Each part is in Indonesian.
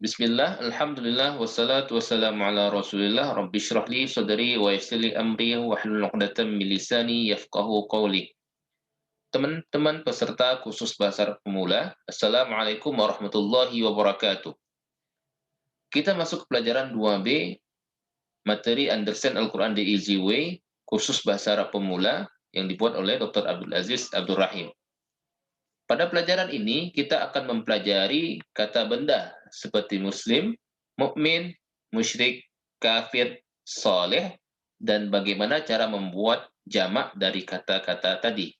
Bismillah, alhamdulillah, wassalatu wassalamu ala Rasulillah, Rabbi shrah li sadri wa yassir li amri wahlul 'uqdatam min lisani yafqahu qawli. Teman-teman peserta khusus Bahasa Arab Pemula, Assalamualaikum warahmatullahi wabarakatuh. Kita masuk ke pelajaran 2B, materi Understand Al-Quran the Easy Way, khusus Bahasa Arab Pemula, yang dibuat oleh Dr. Abdul Aziz Abdul Rahim. Pada pelajaran ini, kita akan mempelajari kata benda seperti muslim, mukmin, musyrik, kafir, soleh, dan bagaimana cara membuat jamak dari kata-kata tadi.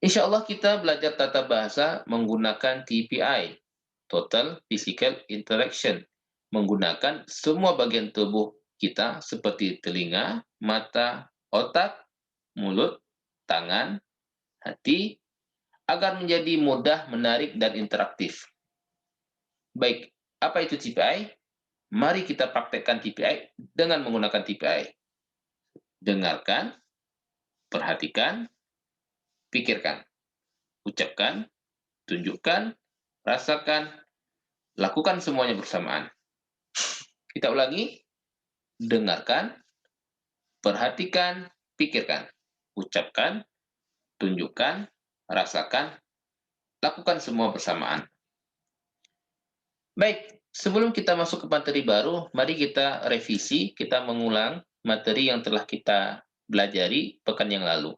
Insya Allah kita belajar tata bahasa menggunakan TPI, Total Physical Interaction, menggunakan semua bagian tubuh kita seperti telinga, mata, otak, mulut, tangan, hati, agar menjadi mudah, menarik, dan interaktif. Baik, apa itu TPI? Mari kita praktekkan TPI dengan menggunakan TPI. Dengarkan, perhatikan, pikirkan, ucapkan, tunjukkan, rasakan, lakukan semuanya bersamaan. Kita ulangi, dengarkan, perhatikan, pikirkan, ucapkan, tunjukkan, rasakan, lakukan semua bersamaan. Baik, sebelum kita masuk ke materi baru, mari kita revisi, kita mengulang materi yang telah kita pelajari pekan yang lalu.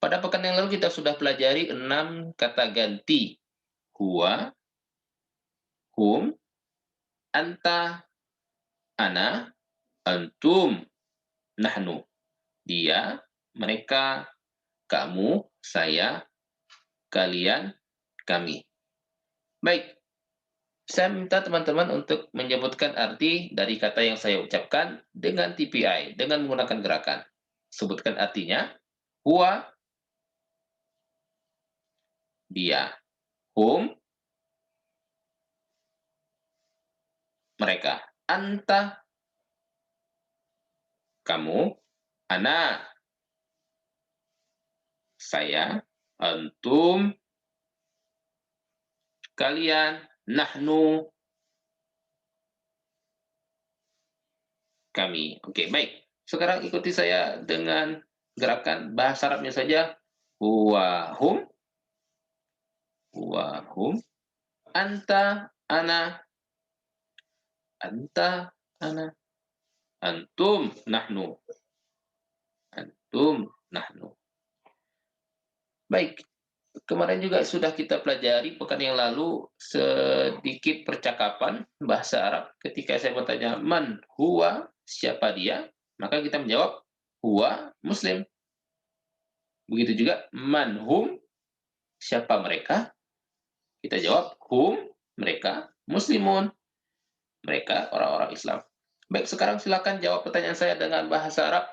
Pada pekan yang lalu kita sudah pelajari 6 kata ganti. Huwa, hum, anta, ana, antum, nahnu. Dia, mereka, kamu, saya, kalian, kami. Baik, saya minta teman-teman untuk menyebutkan arti dari kata yang saya ucapkan dengan TPI, dengan menggunakan gerakan. Sebutkan artinya. Huwa, dia. Hum, mereka. Anta, kamu. Ana, saya. Antum, kalian. Nahnu, kami. Oke, baik. Sekarang ikuti saya dengan gerakan bahasa Arabnya saja. Huwa, hum. Huwa, hum. Anta, ana. Anta, ana. Antum, nahnu. Antum, nahnu. Baik, kemarin juga sudah kita pelajari pekan yang lalu sedikit percakapan bahasa Arab. Ketika saya bertanya, man huwa, siapa dia? Maka kita menjawab, huwa muslim. Begitu juga, man hum, siapa mereka? Kita jawab, hum, mereka muslimun. Mereka orang-orang Islam. Baik, sekarang silakan jawab pertanyaan saya dengan bahasa Arab.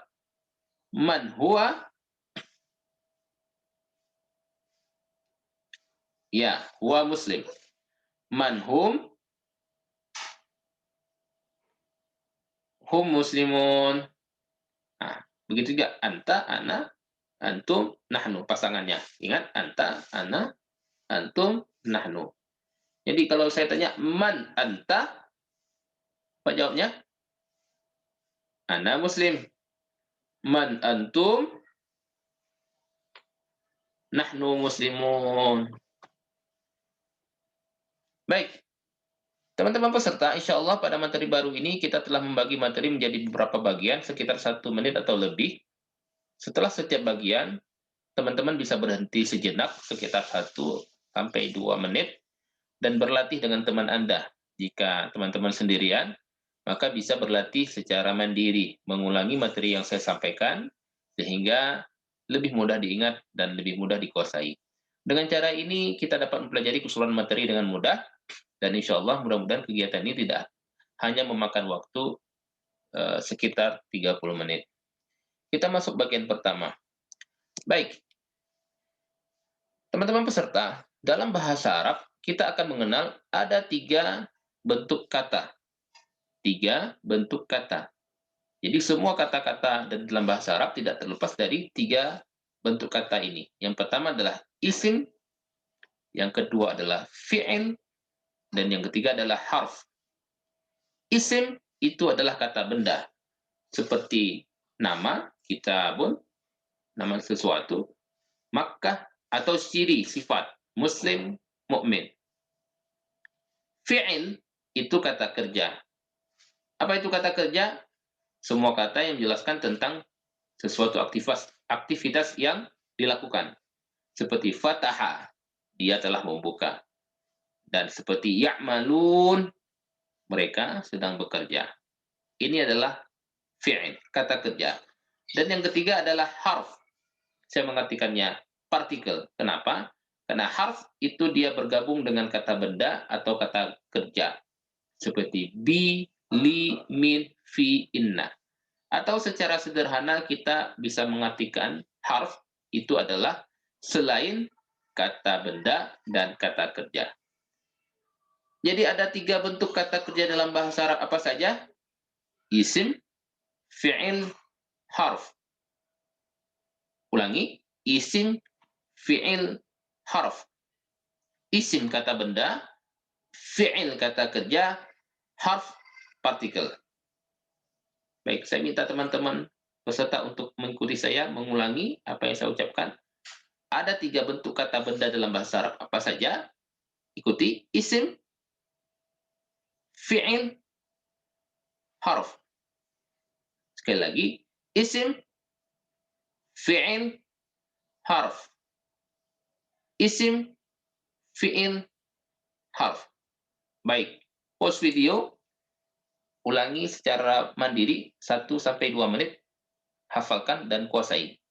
Man huwa? Ya, huwa muslim. Man hum? Hum muslimun. Nah, begitu juga anta, ana, antum, nahnu, pasangannya. Ingat, anta, ana, antum, nahnu. Jadi kalau saya tanya, man anta? Apa jawabnya? Ana muslim. Man antum? Nahnu muslimun. Baik, teman-teman peserta, insya Allah pada materi baru ini kita telah membagi materi menjadi beberapa bagian, sekitar 1 menit atau lebih. Setelah setiap bagian, teman-teman bisa berhenti sejenak, sekitar 1 sampai 2 menit, dan berlatih dengan teman Anda. Jika teman-teman sendirian, maka bisa berlatih secara mandiri, mengulangi materi yang saya sampaikan, sehingga lebih mudah diingat dan lebih mudah dikuasai. Dengan cara ini, kita dapat mempelajari keseluruhan materi dengan mudah, dan insya Allah mudah-mudahan kegiatan ini tidak hanya memakan waktu sekitar 30 menit. Kita masuk bagian pertama. Baik, teman-teman peserta, dalam bahasa Arab, kita akan mengenal ada 3 bentuk kata. 3 bentuk kata. Jadi semua kata-kata dalam bahasa Arab tidak terlepas dari 3 bentuk kata ini. Yang pertama adalah isim, yang kedua adalah fi'il, dan yang ketiga adalah harf. Isim itu adalah kata benda, seperti nama, kitabun, nama sesuatu, Makkah, atau ciri, sifat, Muslim, mukmin. Fi'il itu kata kerja. Apa itu kata kerja? Semua kata yang menjelaskan tentang sesuatu aktivitas yang dilakukan. Seperti fataha, dia telah membuka. Dan seperti ya'malun, mereka sedang bekerja. Ini adalah fi'il, kata kerja. Dan yang ketiga adalah harf. Saya mengartikannya partikel. Kenapa? Karena harf itu dia bergabung dengan kata benda atau kata kerja. Seperti bi, li, min, fi, inna. Atau secara sederhana kita bisa mengartikan harf itu adalah selain kata benda dan kata kerja. Jadi ada 3 bentuk kata kerja dalam bahasa Arab apa saja? Isim, fi'il, harf. Ulangi, isim, fi'il, harf. Isim kata benda, fi'il kata kerja, harf partikel. Baik, saya minta teman-teman peserta untuk mengikuti saya mengulangi apa yang saya ucapkan. Ada 3 bentuk kata benda dalam bahasa Arab apa saja? Ikuti, isim, fi'il, harf. Sekali lagi, isim, fi'il, harf. Isim, fi'il, harf. Baik, pause video, ulangi secara mandiri 1-2 menit, hafalkan dan kuasai.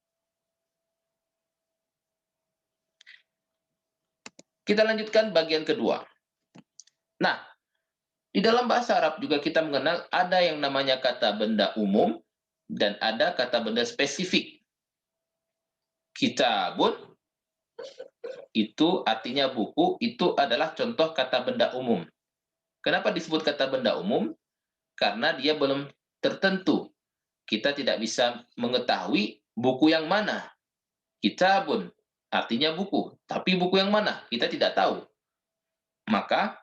Kita lanjutkan bagian kedua. Nah, di dalam bahasa Arab juga kita mengenal ada yang namanya kata benda umum dan ada kata benda spesifik. Kitabun itu artinya buku, itu adalah contoh kata benda umum. Kenapa disebut kata benda umum? Karena dia belum tertentu. Kita tidak bisa mengetahui buku yang mana. Kitabun artinya buku, tapi buku yang mana? Kita tidak tahu. Maka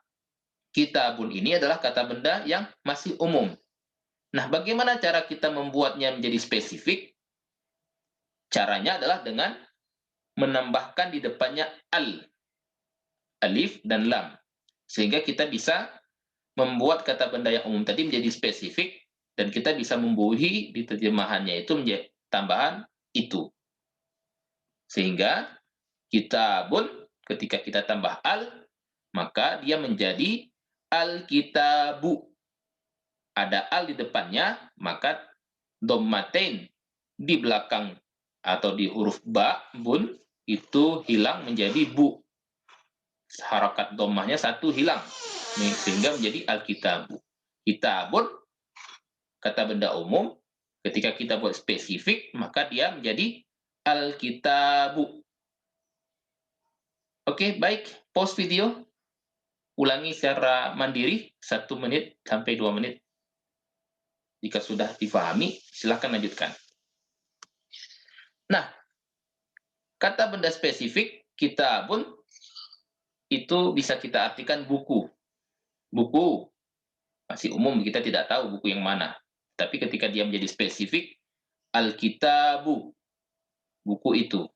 kitabun ini adalah kata benda yang masih umum. Nah, bagaimana cara kita membuatnya menjadi spesifik? Caranya adalah dengan menambahkan di depannya alif dan lam. Sehingga kita bisa membuat kata benda yang umum tadi menjadi spesifik dan kita bisa membuhi di terjemahannya itu menjadi tambahan itu. Sehingga kitabun ketika kita tambah maka dia menjadi al-kitabu. Ada al di depannya, maka dhammatain di belakang atau di huruf ba, bun, itu hilang menjadi bu. Harakat dhammahnya 1 hilang, sehingga menjadi al-kitabu. Kitabun, kata benda umum, ketika kita buat spesifik, maka dia menjadi al-kitabu. Oke, baik. Pause video. Ulangi secara mandiri 1 menit sampai 2 menit. Jika sudah dipahami, silakan lanjutkan. Nah, kata benda spesifik, kitabun, itu bisa kita artikan buku. Buku, masih umum, kita tidak tahu buku yang mana. Tapi ketika dia menjadi spesifik, al-kitabu, buku itu.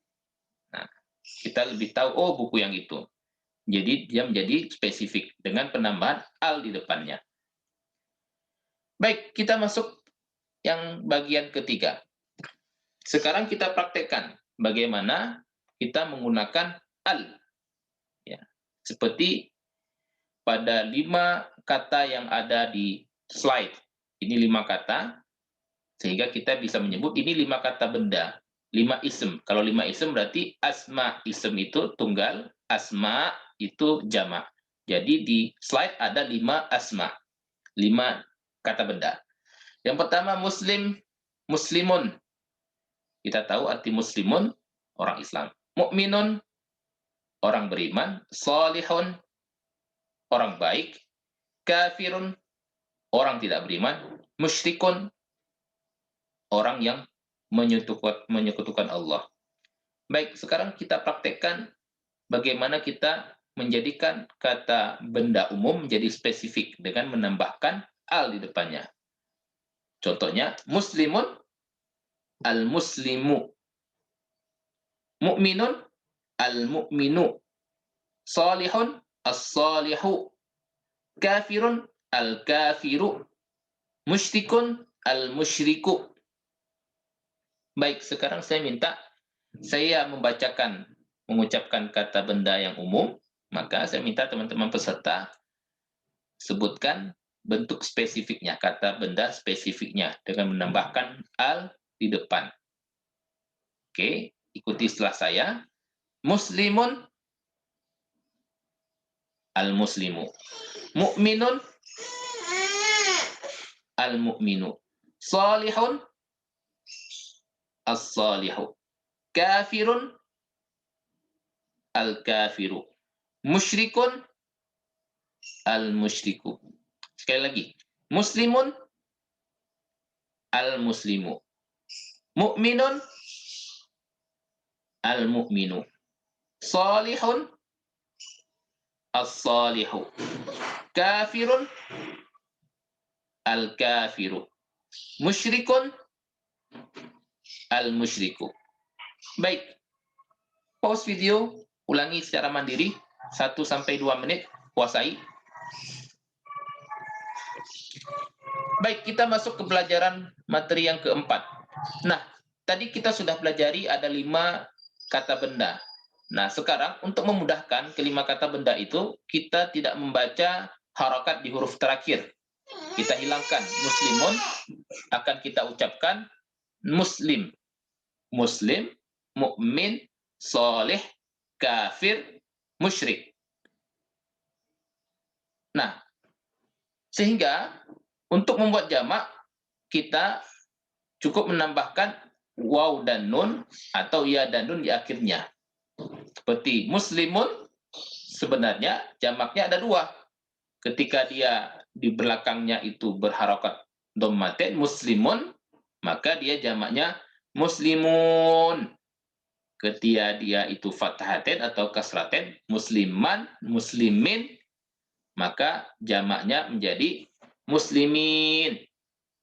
Nah, kita lebih tahu, oh buku yang itu. Jadi dia menjadi spesifik dengan penambahan al di depannya. Baik, kita masuk yang bagian ketiga. Sekarang kita praktekkan bagaimana kita menggunakan al. Ya, seperti pada 5 kata yang ada di slide. Ini 5 kata, sehingga kita bisa menyebut ini 5 kata benda, 5 isem. Kalau 5 isem berarti asma, isem itu tunggal, asma itu jamak. Jadi di slide ada 5 asma, 5 kata benda. Yang pertama muslim, muslimun. Kita tahu arti muslimun, orang Islam. Mukminun, orang beriman. Salihun, orang baik. Kafirun, orang tidak beriman. Musyrikun, orang yang menyekutukan Allah. Baik, sekarang kita praktekkan bagaimana kita menjadikan kata benda umum menjadi spesifik dengan menambahkan al di depannya. Contohnya, muslimun, al-muslimu. Mu'minun, al-mu'minu. Salihun, as-salihu. Kafirun, al-kafiru. Musyrikun, al-musyriku. Baik, sekarang saya minta saya mengucapkan kata benda yang umum, maka saya minta teman-teman peserta sebutkan bentuk spesifiknya, kata benda spesifiknya dengan menambahkan al di depan. Oke, ikuti setelah saya. Muslimun, al-muslimu. Mu'minun, al-mu'minu. Salihun, as-salihu. Kafirun, al-kafiru. Musyrikun, al-musyriku. Sekali lagi. Muslimun, al-muslimu. Mu'minun, al-mu'minu. Salihun, as-salihu. Kafirun, al-kafiru. Musyrikun, al-musyriku. Baik. Pause video, ulangi secara mandiri 1-2 menit, kuasai. Baik, kita masuk ke pelajaran materi yang keempat. Nah, tadi kita sudah pelajari ada 5 kata benda. Nah, sekarang untuk memudahkan kelima kata benda itu, kita tidak membaca harokat di huruf terakhir. Kita hilangkan muslimun, akan kita ucapkan muslim. Muslim, mukmin, soleh, kafir, musyrik. Nah, sehingga untuk membuat jamak, kita cukup menambahkan waw dan nun atau ya dan nun di akhirnya. Seperti muslimun, sebenarnya jamaknya ada 2. Ketika dia di belakangnya itu berharokat dhammatain, muslimun, maka dia jamaknya muslimun. Ketika dia itu fathatain atau kasratain, musliman, muslimin, maka jamaknya menjadi muslimin.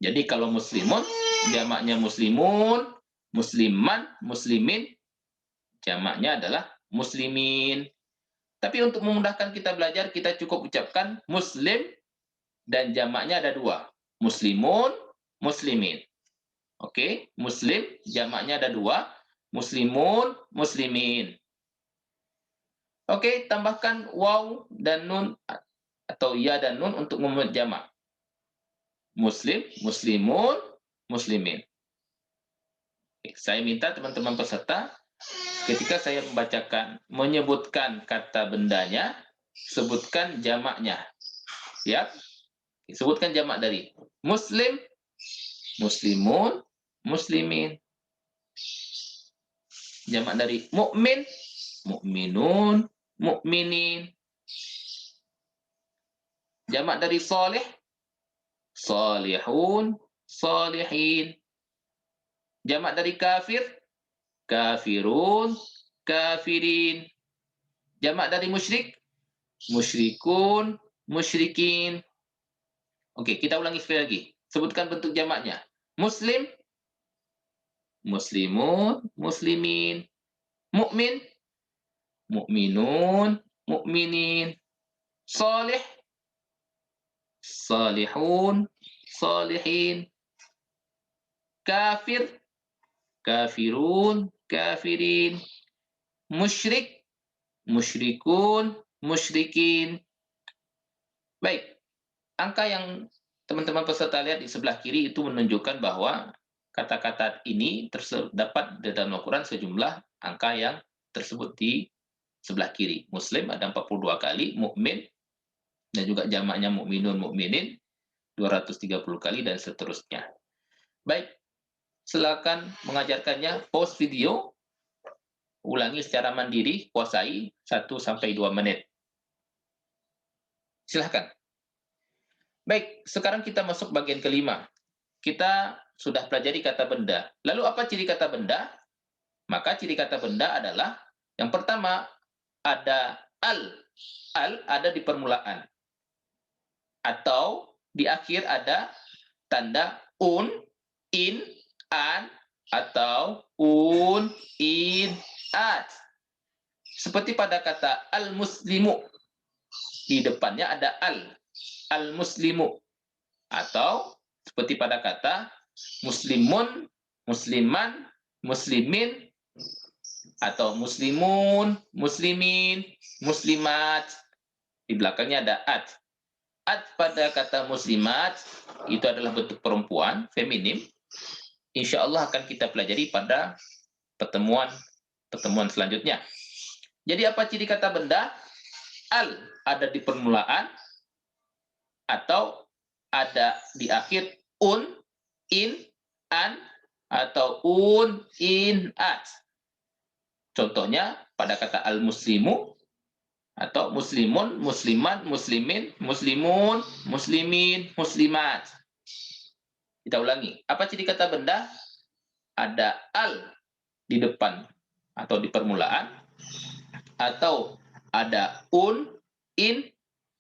Jadi kalau muslimun, jamaknya muslimun, musliman, muslimin, jamaknya adalah muslimin. Tapi untuk memudahkan kita belajar, kita cukup ucapkan muslim dan jamaknya ada 2. Muslimun, muslimin. Oke, muslim jamaknya ada 2. Muslimun, muslimin. Oke, tambahkan waw dan nun atau ya dan nun untuk membuat jamak. Muslim, muslimun, muslimin. Oke, saya minta teman-teman peserta ketika saya menyebutkan kata bendanya, sebutkan jamaknya. Siap? Sebutkan jamak dari muslim, muslimun, muslimin. Jamak dari mukmin, mukminun, mukminin. Jamak dari soleh, solihun, solihin. Jamak dari kafir, kafirun, kafirin. Jamak dari musyrik, musyrikun, musyrikin. Oke, kita ulangi sekali lagi. Sebutkan bentuk jamaknya. Muslim, muslimun, muslimin. Mukmin, mukminun, mukminin. Salih, salihun, salihin. Kafir, kafirun, kafirin. Musyrik, musyrikun, musyrikin. Baik, angka yang teman-teman peserta lihat di sebelah kiri itu menunjukkan bahwa kata-kata ini terdapat di dalam Al-Quran sejumlah angka yang tersebut di sebelah kiri. Muslim ada 42 kali, mukmin dan juga jamaknya mukminun, mukminin 230 kali dan seterusnya. Baik, silakan mengajarkannya, pause video, ulangi secara mandiri, kuasai 1-2 menit. Silahkan. Baik, sekarang kita masuk bagian kelima. Kita sudah pelajari kata benda. Lalu apa ciri kata benda? Maka ciri kata benda adalah yang pertama ada al. Al ada di permulaan. Atau di akhir ada tanda un, in, an, atau un, in, at. Seperti pada kata al-muslimu. Di depannya ada al-muslimu. Atau seperti pada kata muslimun, musliman, muslimin, atau muslimun, muslimin, muslimat. Di belakangnya ada at. At pada kata muslimat itu adalah bentuk perempuan, feminim. Insya Allah akan kita pelajari pada pertemuan selanjutnya. Jadi apa ciri kata benda? Al ada di permulaan atau ada di akhir un, in, an, atau un, in, at. Contohnya pada kata al-muslimu atau muslimun, musliman, muslimin, muslimun, muslimin, muslimat. Kita ulangi. Apa ciri kata benda? Ada al di depan atau di permulaan, atau ada un, in,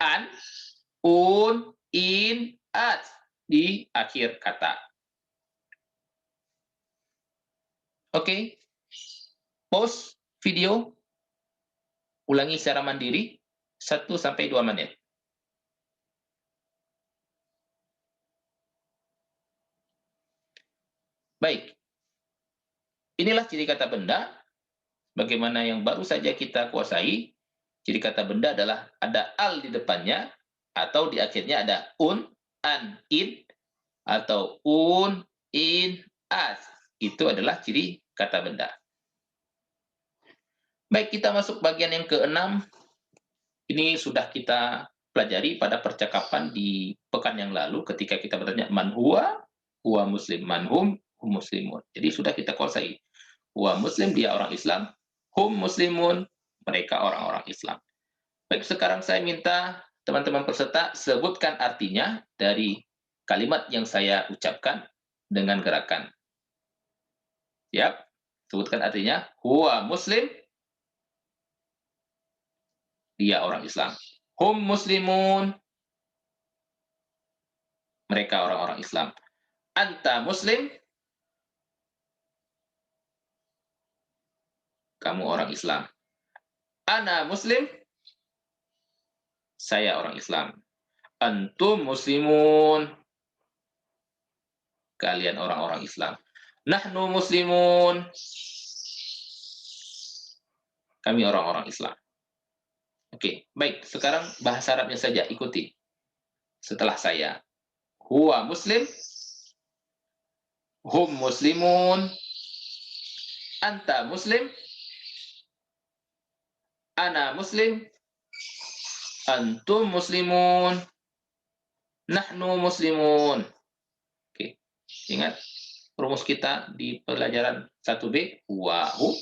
an, un, in, at di akhir kata. Oke. Pause video, ulangi secara mandiri 1-2 menit. Baik. Inilah ciri kata benda. Bagaimana yang baru saja kita kuasai, ciri kata benda adalah ada al di depannya, atau di akhirnya ada un, an, in, atau un, in, as. Itu adalah ciri kata benda. Baik, kita masuk bagian yang ke-6. Ini sudah kita pelajari pada percakapan di pekan yang lalu ketika kita bertanya man huwa muslim, man hum muslimun. Jadi sudah kita kuasai. Huwa muslim, dia orang Islam, hum muslimun, mereka orang-orang Islam. Baik, sekarang saya minta teman-teman peserta sebutkan artinya dari kalimat yang saya ucapkan dengan gerakan. Siap? Sebutkan artinya. Huwa muslim, dia orang Islam. Hum muslimun, mereka orang-orang Islam. Anta muslim, kamu orang Islam. Ana muslim, saya orang Islam. Antum muslimun, kalian orang-orang Islam. Nahnu muslimun, kami orang-orang Islam. Oke, baik. Sekarang bahasa Arabnya saja, ikuti setelah saya. Huwa muslim, hum muslimun, anta muslim, ana muslim, antum muslimun, nahnu muslimun. Oke, ingat rumus kita di pelajaran 1B, huwa, hu,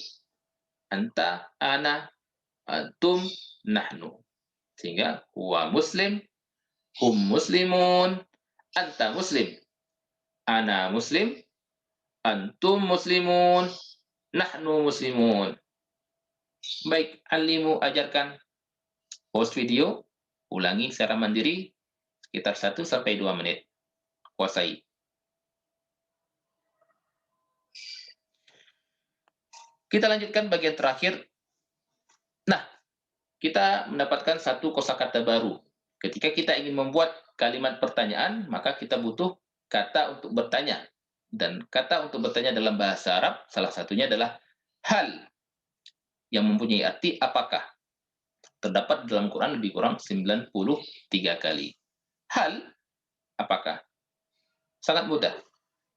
anta, ana, antum, nahnu. Sehingga huwa muslim, hum muslimun, anta muslim, ana muslim, antum muslimun, nahnu muslimun. Baik, alimu ajarkan. Pause video, ulangi secara mandiri sekitar 1-2 menit. Kuasai. Kita lanjutkan bagian terakhir. Nah, kita mendapatkan satu kosakata baru. Ketika kita ingin membuat kalimat pertanyaan, maka kita butuh kata untuk bertanya. Dan kata untuk bertanya dalam bahasa Arab, salah satunya adalah hal, yang mempunyai arti apakah. Terdapat dalam Quran lebih kurang 93 kali. Hal, apakah? Sangat mudah.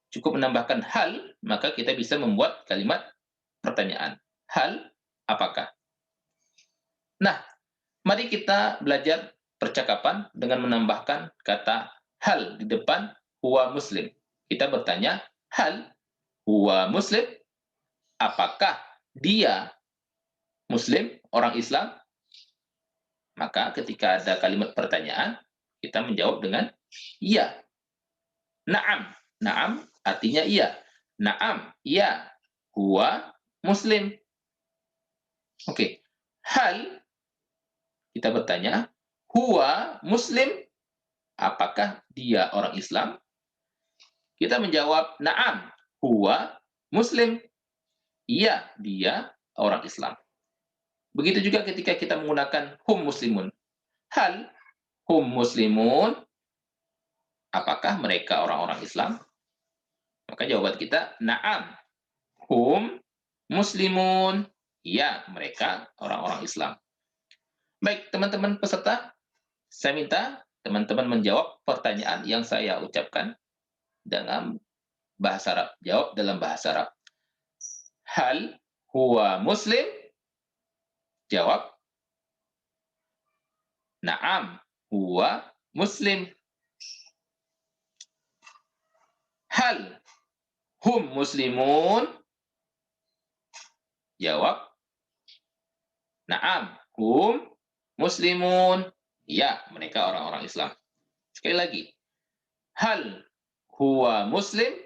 Cukup menambahkan hal, maka kita bisa membuat kalimat pertanyaan. Hal, apakah? Nah, mari kita belajar percakapan dengan menambahkan kata hal di depan huwa muslim. Kita bertanya, hal huwa muslim? Apakah dia muslim, orang Islam? Maka ketika ada kalimat pertanyaan, kita menjawab dengan iya. Naam. Naam artinya iya. Naam, iya. Huwa muslim. Oke. Hal Kita bertanya, huwa muslim, apakah dia orang Islam? Kita menjawab, na'am, huwa muslim. Iya, dia orang Islam. Begitu juga ketika kita menggunakan hum muslimun. Hal hum muslimun, apakah mereka orang-orang Islam? Maka jawaban kita, na'am, hum muslimun. Iya, mereka orang-orang Islam. Baik, teman-teman peserta, saya minta teman-teman menjawab pertanyaan yang saya ucapkan dalam bahasa Arab. Jawab dalam bahasa Arab. Hal huwa muslim? Jawab, na'am, huwa muslim. Hal hum muslimun? Jawab, na'am, hum muslimun. Ya, mereka orang-orang Islam. Sekali lagi. Hal huwa muslim?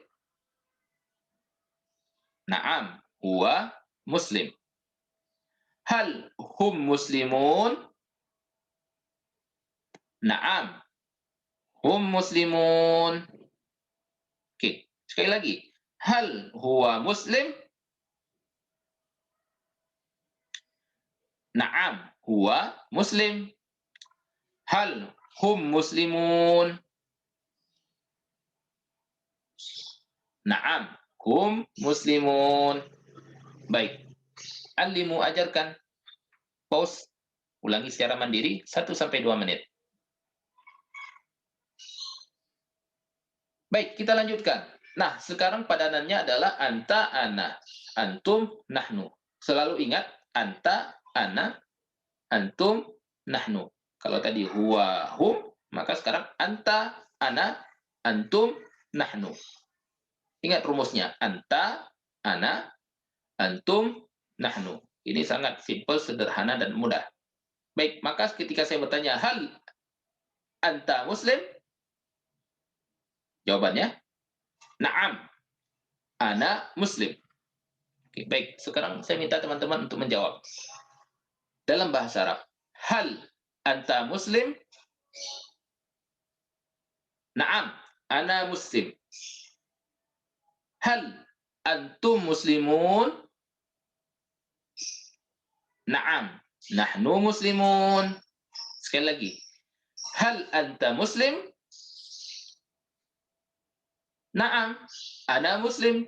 Na'am, huwa muslim. Hal hum muslimun? Na'am, hum muslimun. Oke, sekali lagi. Hal huwa muslim? Na'am, huwa muslim. Hal hum muslimun? Na'am, hum muslimun. Baik. Alimu, ajarkan. Pause. Ulangi secara mandiri 1-2 menit. Baik, kita lanjutkan. Nah, sekarang padanannya adalah anta, ana, antum, nahnu. Selalu ingat, anta, ana, antum, nahnu. Kalau tadi huwa, hum, maka sekarang anta, ana, antum, nahnu. Ingat rumusnya, anta, ana, antum, nahnu. Ini sangat simple, sederhana, dan mudah. Baik, maka ketika saya bertanya, hal anta muslim? Jawabannya, na'am, ana muslim. Oke, baik, sekarang saya minta teman-teman untuk menjawab. Dalam bahasa Arab, hal anta muslim? Na'am, ana muslim. Hal antum muslimun? Na'am, nahnu muslimun. Sekali lagi. Hal anta muslim? Na'am, ana muslim.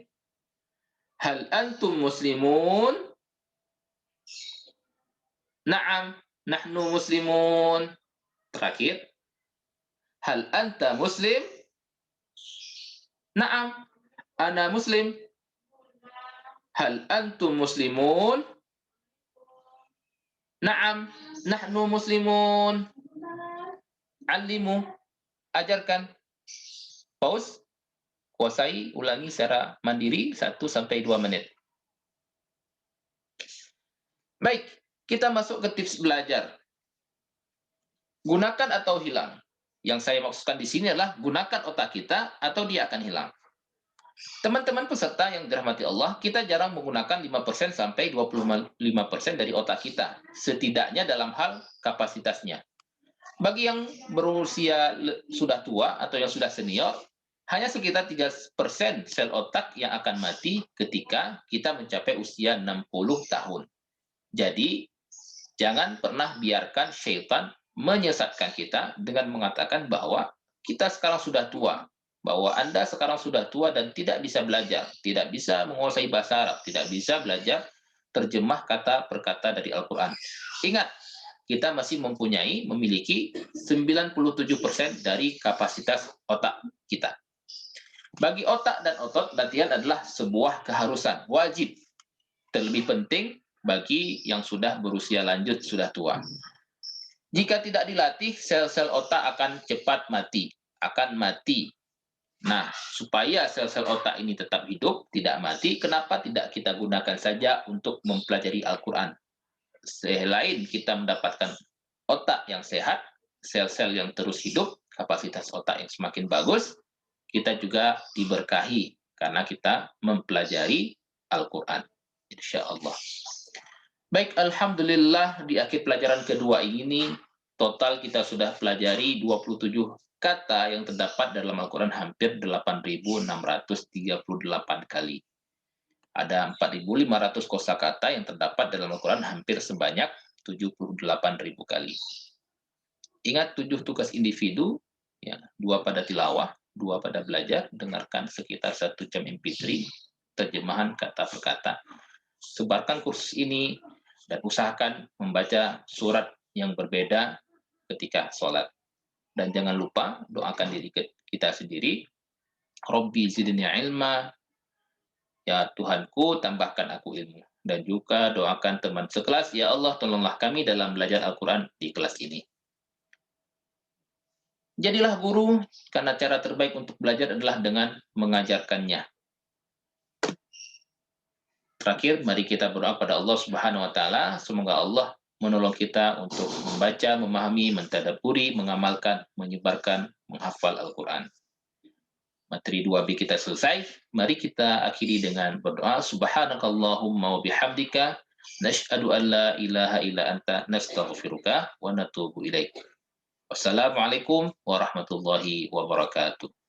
Hal antum muslimun? Na'am, nahnu muslimun. Terakhir. Hal anta muslim? Na'am, ana muslim. Hal antum muslimun? Na'am, nahnu muslimun. Alimu, ajarkan. Pause. Kuasai, ulangi secara mandiri 1-2 menit. Baik, kita masuk ke tips belajar. Gunakan atau hilang. Yang saya maksudkan di sini adalah gunakan otak kita atau dia akan hilang. Teman-teman peserta yang dirahmati Allah, kita jarang menggunakan 5% sampai 25% dari otak kita, setidaknya dalam hal kapasitasnya. Bagi yang berusia sudah tua atau yang sudah senior, hanya sekitar 3% sel otak yang akan mati ketika kita mencapai usia 60 tahun. Jadi, jangan pernah biarkan syaitan menyesatkan kita dengan mengatakan bahwa kita sekarang sudah tua, bahwa Anda sekarang sudah tua dan tidak bisa belajar, tidak bisa menguasai bahasa Arab, tidak bisa belajar terjemah kata per kata dari Al-Quran. Ingat, kita masih memiliki 97% dari kapasitas otak kita. Bagi otak dan otot, latihan adalah sebuah keharusan, wajib. Terlebih penting bagi yang sudah berusia lanjut, sudah tua. Jika tidak dilatih, sel-sel otak akan cepat mati, akan mati. Nah, supaya sel-sel otak ini tetap hidup, tidak mati, kenapa tidak kita gunakan saja untuk mempelajari Al-Quran? Selain kita mendapatkan otak yang sehat, sel-sel yang terus hidup, kapasitas otak yang semakin bagus, kita juga diberkahi karena kita mempelajari Al-Quran. Insya Allah. Baik, alhamdulillah di akhir pelajaran kedua ini total kita sudah pelajari 27 kata yang terdapat dalam Al-Qur'an hampir 8.638 kali. Ada 4.500 kosakata yang terdapat dalam Al-Qur'an hampir sebanyak 78.000 kali. Ingat 7 tugas individu, ya, 2 pada tilawah, 2 pada belajar, dengarkan sekitar 1 jam MP3, terjemahan kata per kata. Sebarkan kursus ini dan usahakan membaca surat yang berbeda ketika sholat. Dan jangan lupa doakan diri kita sendiri. Robbi zidni ilma, ya Tuhanku tambahkan aku ilmu. Dan juga doakan teman sekelas, ya Allah tolonglah kami dalam belajar Al-Quran di kelas ini. Jadilah guru, karena cara terbaik untuk belajar adalah dengan mengajarkannya. Terakhir, mari kita berdoa pada Allah Subhanahu wa taala, semoga Allah menolong kita untuk membaca, memahami, mentadabburi, mengamalkan, menyebarkan, menghafal Al-Qur'an. Materi 2B kita selesai. Mari kita akhiri dengan berdoa, subhanakallahumma wa bihamdika nasyhadu an la ilaha illa anta nastaghfiruka wa natubu ilaik. Wassalamualaikum warahmatullahi wabarakatuh.